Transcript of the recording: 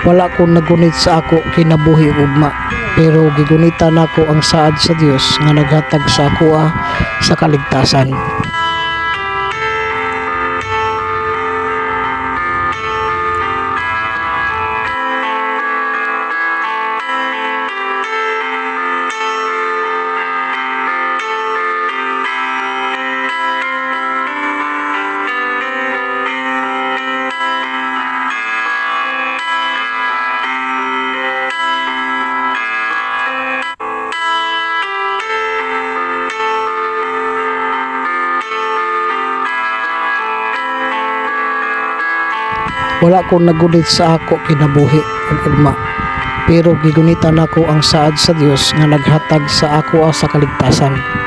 Wala ko nagunit sa ako kinabuhi ugma, pero gigunitan nako ang saad sa Dios nga naghatag sa ako sa kaligtasan. Wala ko nagunit sa ako kinabuhi ug ugma, pero gigunitan nako ang saad sa Dios nga naghatag sa ako sa kaligtasan.